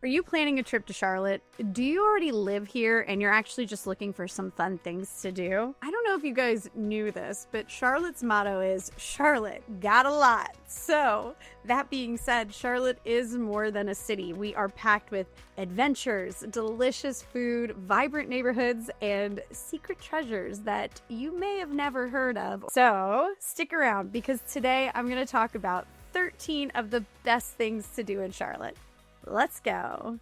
Are you planning a trip to Charlotte? Do you already live here and you're actually just looking for some fun things to do? I don't know if you guys knew this, but Charlotte's motto is Charlotte got a lot. So, that being said, Charlotte is more than a city. We are packed with adventures, delicious food, vibrant neighborhoods, and secret treasures that you may have never heard of. So, stick around because today I'm going to talk about 13 of the best things to do in Charlotte. Let's go.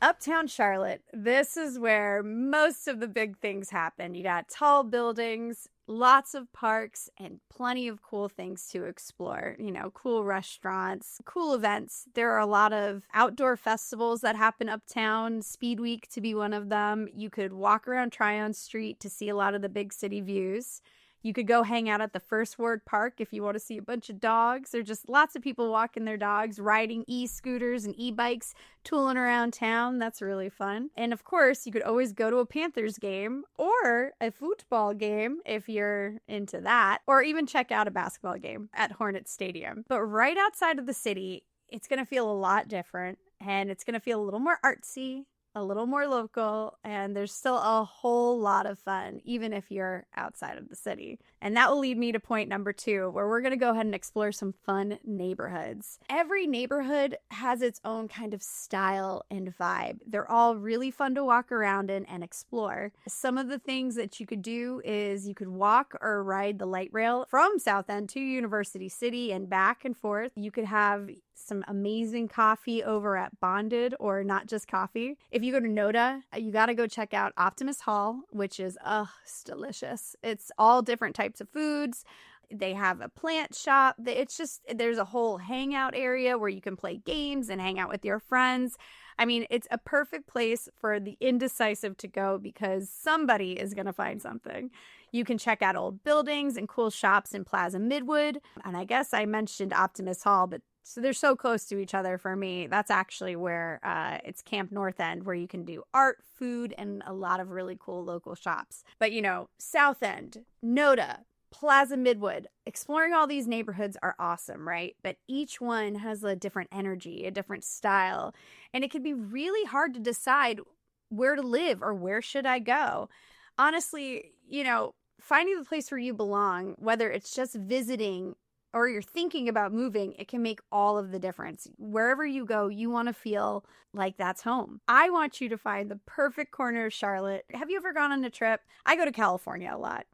Uptown Charlotte. This is where most of the big things happen. You got tall buildings, lots of parks, and plenty of cool things to explore. You know, cool restaurants, cool events. There are a lot of outdoor festivals that happen uptown, Speed Week to be one of them. You could walk around Tryon Street to see a lot of the big city views. You could go hang out at the First Ward Park if you want to see a bunch of dogs. There's just lots of people walking their dogs, riding e-scooters and e-bikes, tooling around town. That's really fun. And of course, you could always go to a Panthers game or a football game if you're into that, or even check out a basketball game at Hornets Stadium. But right outside of the city, it's going to feel a lot different, and it's going to feel a little more artsy, a little more local, and there's still a whole lot of fun, even if you're outside of the city. And that will lead me to point number 2, where we're going to go ahead and explore some fun neighborhoods. Every neighborhood has its own kind of style and vibe. They're all really fun to walk around in and explore. Some of the things that you could do is you could walk or ride the light rail from South End to University City and back and forth. You could have some amazing coffee over at Bonded, or Not Just Coffee. If you go to NODA, you got to go check out Optimist Hall, which is, it's delicious. It's all different types of foods. They have a plant shop. It's just, there's a whole hangout area where you can play games and hang out with your friends. I mean, it's a perfect place for the indecisive to go because somebody is going to find something. You can check out old buildings and cool shops in Plaza Midwood. And I guess I mentioned Optimist Hall, but so they're so close to each other for me. That's actually where it's Camp North End, where you can do art, food, and a lot of really cool local shops. But, you know, South End, NODA, Plaza Midwood, exploring all these neighborhoods are awesome, right? But each one has a different energy, a different style, and it can be really hard to decide where to live or where should I go. Honestly, you know, finding the place where you belong, whether it's just visiting or you're thinking about moving, it can make all of the difference. Wherever you go, you want to feel like that's home. I want you to find the perfect corner of Charlotte. Have you ever gone on a trip? I go to California a lot.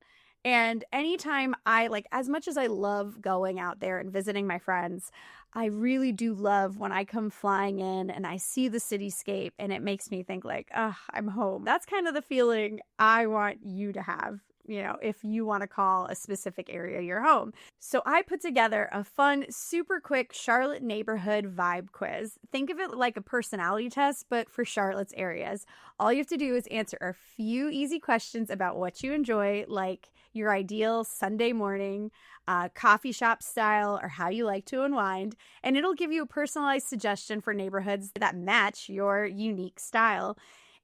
And anytime as much as I love going out there and visiting my friends, I really do love when I come flying in and I see the cityscape and it makes me think like, I'm home. That's kind of the feeling I want you to have, you know, if you want to call a specific area your home. So I put together a fun, super quick Charlotte neighborhood vibe quiz. Think of it like a personality test, but for Charlotte's areas. All you have to do is answer a few easy questions about what you enjoy, like your ideal Sunday morning, coffee shop style, or how you like to unwind. And it'll give you a personalized suggestion for neighborhoods that match your unique style.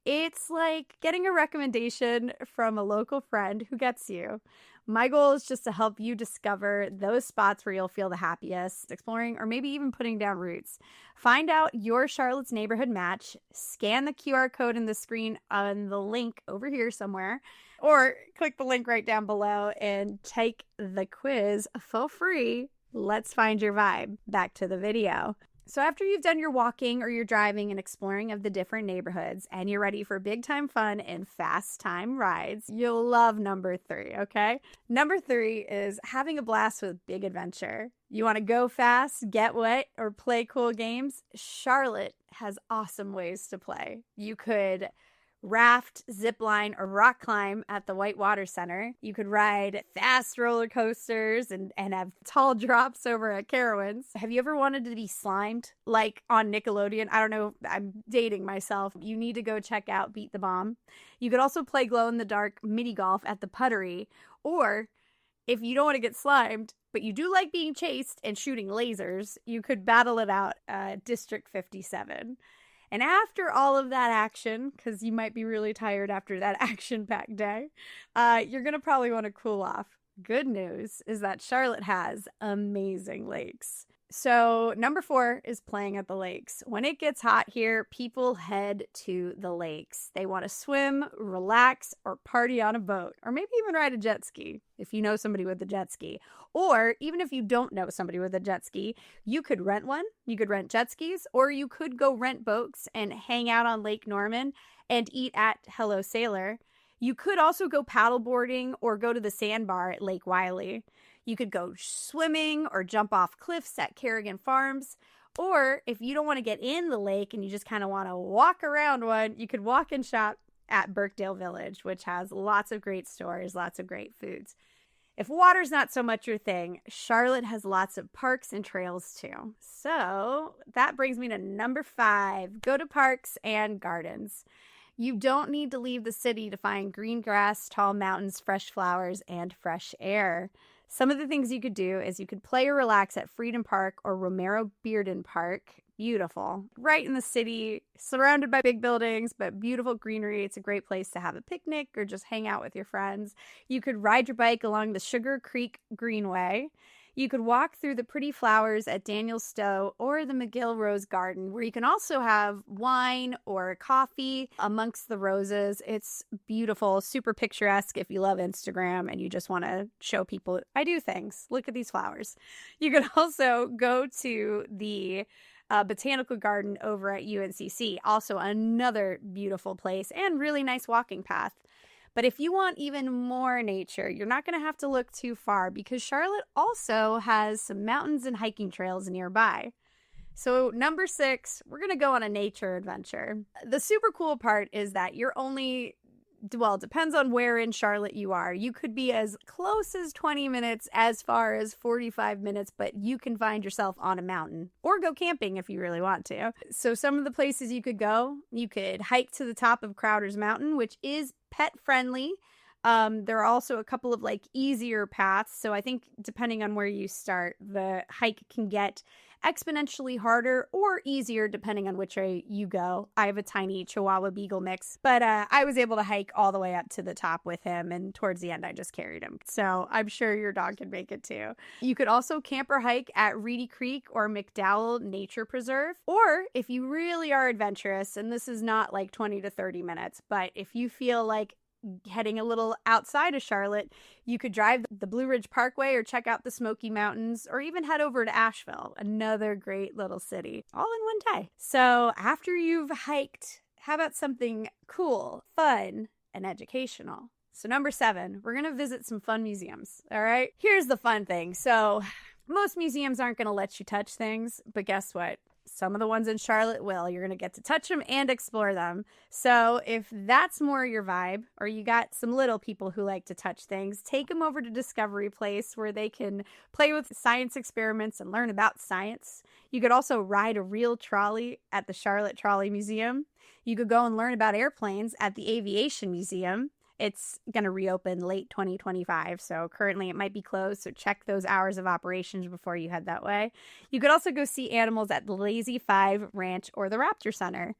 It's like getting a recommendation from a local friend who gets you. My goal is just to help you discover those spots where you'll feel the happiest, exploring or maybe even putting down roots. Find out your Charlotte's neighborhood match, scan the QR code in the screen on the link over here somewhere, or click the link right down below and take the quiz for free. Let's find your vibe. Back to the video. So after you've done your walking or your driving and exploring of the different neighborhoods and you're ready for big time fun and fast time rides, you'll love number 3, okay? Number 3 is having a blast with big adventure. You want to go fast, get wet, or play cool games? Charlotte has awesome ways to play. You could raft, zip line, or rock climb at the Whitewater Center. You could ride fast roller coasters and have tall drops over at Carowinds. Have you ever wanted to be slimed like on Nickelodeon? I don't know, I'm dating myself. You need to go check out Beat the Bomb. You could also play glow-in-the-dark mini golf at the Puttery, or if you don't want to get slimed, but you do like being chased and shooting lasers, you could battle it out at District 57. And after all of that action, because you might be really tired after that action-packed day, you're going to probably want to cool off. Good news is that Charlotte has amazing lakes. So, number 4 is playing at the lakes. When it gets hot here, people head to the lakes. They want to swim, relax, or party on a boat, or maybe even ride a jet ski if you know somebody with a jet ski. Or even if you don't know somebody with a jet ski, you could rent one. You could rent jet skis, or you could go rent boats and hang out on Lake Norman and eat at Hello Sailor. You could also go paddleboarding or go to the sandbar at Lake Wylie. You could go swimming or jump off cliffs at Kerrigan Farms. Or if you don't want to get in the lake and you just kind of want to walk around one, you could walk and shop at Birkdale Village, which has lots of great stores, lots of great foods. If water's not so much your thing, Charlotte has lots of parks and trails too. So that brings me to number 5. Go to parks and gardens. You don't need to leave the city to find green grass, tall mountains, fresh flowers, and fresh air. Some of the things you could do is you could play or relax at Freedom Park or Romero Bearden Park. Beautiful. Right in the city, surrounded by big buildings, but beautiful greenery. It's a great place to have a picnic or just hang out with your friends. You could ride your bike along the Sugar Creek Greenway. You could walk through the pretty flowers at Daniel Stowe or the McGill Rose Garden, where you can also have wine or coffee amongst the roses. It's beautiful, super picturesque if you love Instagram and you just want to show people, I do things. Look at these flowers. You could also go to the botanical garden over at UNCC, also another beautiful place and really nice walking path. But if you want even more nature, you're not going to have to look too far because Charlotte also has some mountains and hiking trails nearby. So number 6, we're going to go on a nature adventure. The super cool part is that you're only, well, it depends on where in Charlotte you are. You could be as close as 20 minutes, as far as 45 minutes, but you can find yourself on a mountain or go camping if you really want to. So some of the places you could go, you could hike to the top of Crowder's Mountain, which is pet friendly. There are also a couple of easier paths. So I think depending on where you start, the hike can get exponentially harder or easier depending on which way you go. I have a tiny Chihuahua Beagle mix, but I was able to hike all the way up to the top with him, and towards the end I just carried him. So I'm sure your dog can make it too. You could also camp or hike at Reedy Creek or McDowell Nature Preserve, or if you really are adventurous, and this is not 20 to 30 minutes, but if you feel like heading a little outside of Charlotte, you could drive the Blue Ridge Parkway or check out the Smoky Mountains, or even head over to Asheville, another great little city, all in one day. So after you've hiked, how about something cool, fun, and educational? So number 7, we're going to visit some fun museums, all right? Here's the fun thing. So most museums aren't going to let you touch things, but guess what? Some of the ones in Charlotte will. You're going to get to touch them and explore them. So if that's more your vibe, or you got some little people who like to touch things, take them over to Discovery Place where they can play with science experiments and learn about science. You could also ride a real trolley at the Charlotte Trolley Museum. You could go and learn about airplanes at the Aviation Museum. It's going to reopen late 2025, so currently it might be closed, so check those hours of operations before you head that way. You could also go see animals at the Lazy 5 Ranch or the Raptor Center.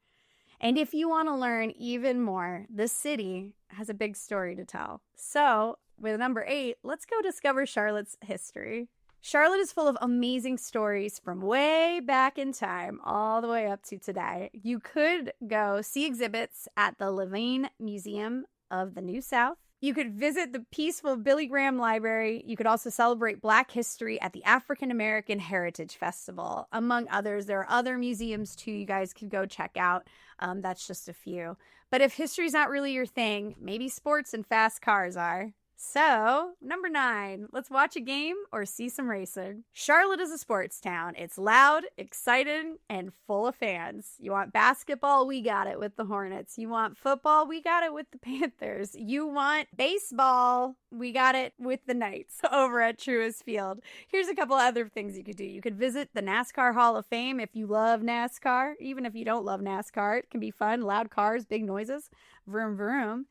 And if you want to learn even more, this city has a big story to tell. So, with number 8, let's go discover Charlotte's history. Charlotte is full of amazing stories from way back in time all the way up to today. You could go see exhibits at the Levine Museum of the New South. You could visit the peaceful Billy Graham Library. You could also celebrate Black history at the African American Heritage Festival, among others. There are other museums too you guys could go check out. That's just a few. But if history's not really your thing, maybe sports and fast cars are. So, number 9, let's watch a game or see some racing. Charlotte is a sports town. It's loud, excited, and full of fans. You want basketball? We got it with the Hornets. You want football? We got it with the Panthers. You want baseball? We got it with the Knights over at Truist Field. Here's a couple other things you could do. You could visit the NASCAR Hall of Fame if you love NASCAR. Even if you don't love NASCAR, it can be fun. Loud cars, big noises, vroom, vroom.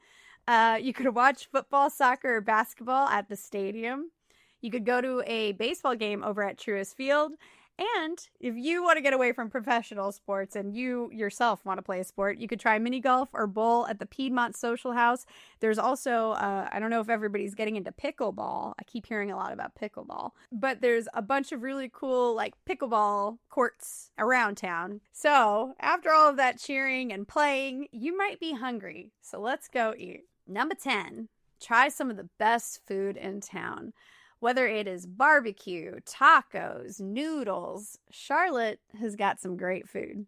You could watch football, soccer, or basketball at the stadium. You could go to a baseball game over at Truist Field. And if you want to get away from professional sports and you yourself want to play a sport, you could try mini golf or bowl at the Piedmont Social House. There's also, I don't know if everybody's getting into pickleball. I keep hearing a lot about pickleball, but there's a bunch of really cool like pickleball courts around town. So after all of that cheering and playing, you might be hungry. So let's go eat. Number 10, try some of the best food in town. Whether it is barbecue, tacos, noodles, Charlotte has got some great food.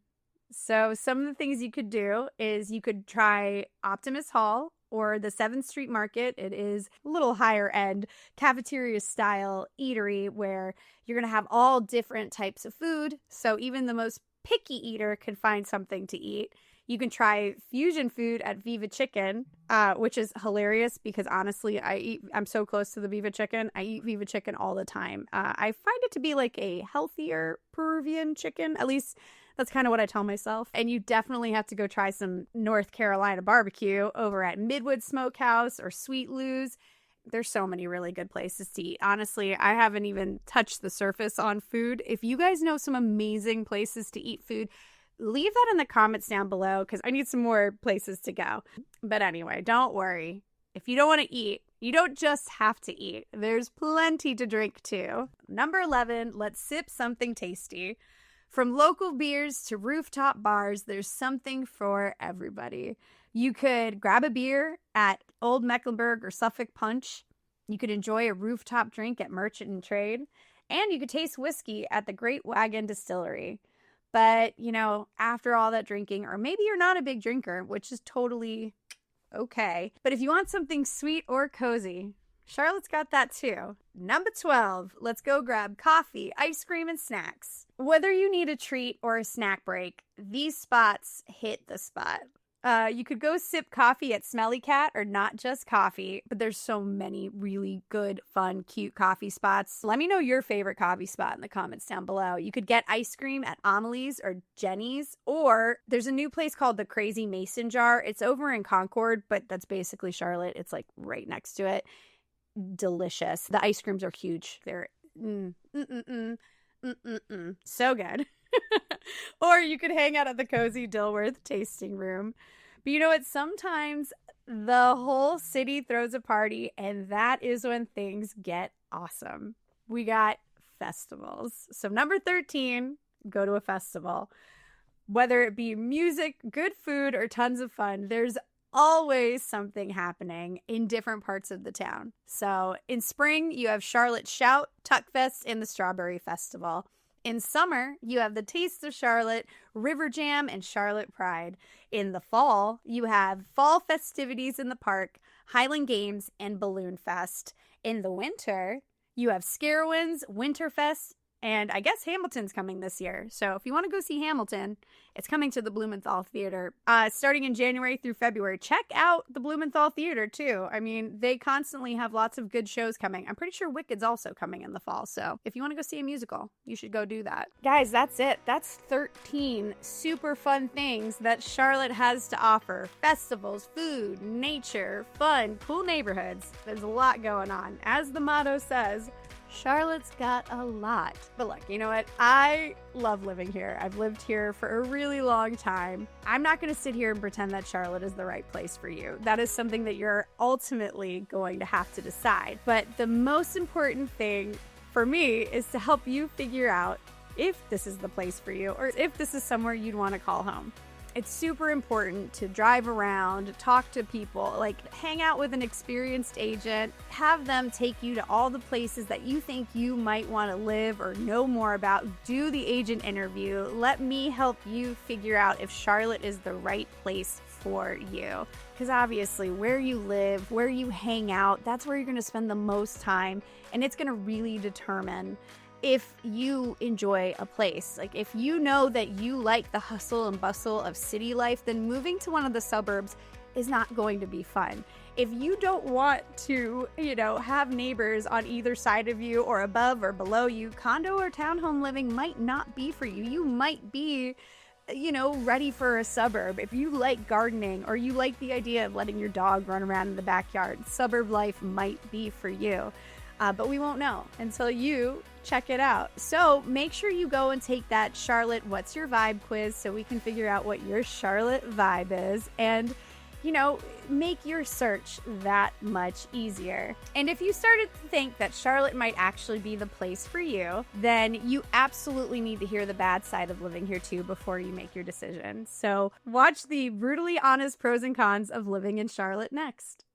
So some of the things you could do is you could try Optimus Hall or the 7th Street Market. It is a little higher end cafeteria style eatery where you're going to have all different types of food. So even the most picky eater can find something to eat. You can try fusion food at Viva Chicken, which is hilarious because honestly, I'm so close to the Viva Chicken. I eat Viva Chicken all the time. I find it to be like a healthier Peruvian chicken. At least that's kind of what I tell myself. And you definitely have to go try some North Carolina barbecue over at Midwood Smokehouse or Sweet Lou's. There's so many really good places to eat. Honestly, I haven't even touched the surface on food. If you guys know some amazing places to eat food, leave that in the comments down below because I need some more places to go. But anyway, don't worry. If you don't want to eat, you don't just have to eat. There's plenty to drink too. Number 11, let's sip something tasty. From local beers to rooftop bars, there's something for everybody. You could grab a beer at Old Mecklenburg or Suffolk Punch. You could enjoy a rooftop drink at Merchant and Trade. And you could taste whiskey at the Great Wagon Distillery. But, you know, after all that drinking, or maybe you're not a big drinker, which is totally okay. But if you want something sweet or cozy, Charlotte's got that too. Number 12, let's go grab coffee, ice cream, and snacks. Whether you need a treat or a snack break, these spots hit the spot. You could go sip coffee at Smelly Cat or Not Just Coffee, but there's so many really good, fun, cute coffee spots. Let me know your favorite coffee spot in the comments down below. You could get ice cream at Amelie's or Jenny's, or there's a new place called the Crazy Mason Jar. It's over in Concord, but that's basically Charlotte. It's like right next to it. Delicious. The ice creams are huge. They're so good. Or you could hang out at the Cozy Dilworth tasting room. But you know what? Sometimes the whole city throws a party, and that is when things get awesome. We got festivals. So number 13, go to a festival. Whether it be music, good food, or tons of fun, there's always something happening in different parts of the town. So in spring, you have Charlotte Shout, Tuckfest, and the Strawberry Festival. In summer, you have the Taste of Charlotte, River Jam, and Charlotte Pride. In the fall, you have fall festivities in the park, Highland Games, and Balloon Fest. In the winter, you have Scarowinds, Winterfest, and I guess Hamilton's coming this year. So if you want to go see Hamilton, it's coming to the Blumenthal Theater starting in January through February. Check out the Blumenthal Theater, too. I mean, they constantly have lots of good shows coming. I'm pretty sure Wicked's also coming in the fall. So if you want to go see a musical, you should go do that. Guys, that's it. That's 13 super fun things that Charlotte has to offer. Festivals, food, nature, fun, cool neighborhoods. There's a lot going on. As the motto says, Charlotte's got a lot. But look, you know what? I love living here. I've lived here for a really long time. I'm not going to sit here and pretend that Charlotte is the right place for you. That is something that you're ultimately going to have to decide. But the most important thing for me is to help you figure out if this is the place for you or if this is somewhere you'd want to call home. It's super important to drive around, talk to people, like hang out with an experienced agent, have them take you to all the places that you think you might want to live or know more about. Do the agent interview. Let me help you figure out if Charlotte is the right place for you. Because obviously where you live, where you hang out, that's where you're going to spend the most time. And it's going to really determine if you enjoy a place. Like if you know that you like the hustle and bustle of city life, then moving to one of the suburbs is not going to be fun. If you don't want to, have neighbors on either side of you or above or below you, condo or townhome living might not be for you. You might be, ready for a suburb. If you like gardening or you like the idea of letting your dog run around in the backyard, suburb life might be for you. But we won't know until you check it out. So make sure you go and take that Charlotte What's Your Vibe quiz so we can figure out what your Charlotte vibe is and, you know, make your search that much easier. And if you started to think that Charlotte might actually be the place for you, then you absolutely need to hear the bad side of living here too before you make your decision. So watch the brutally honest pros and cons of living in Charlotte next.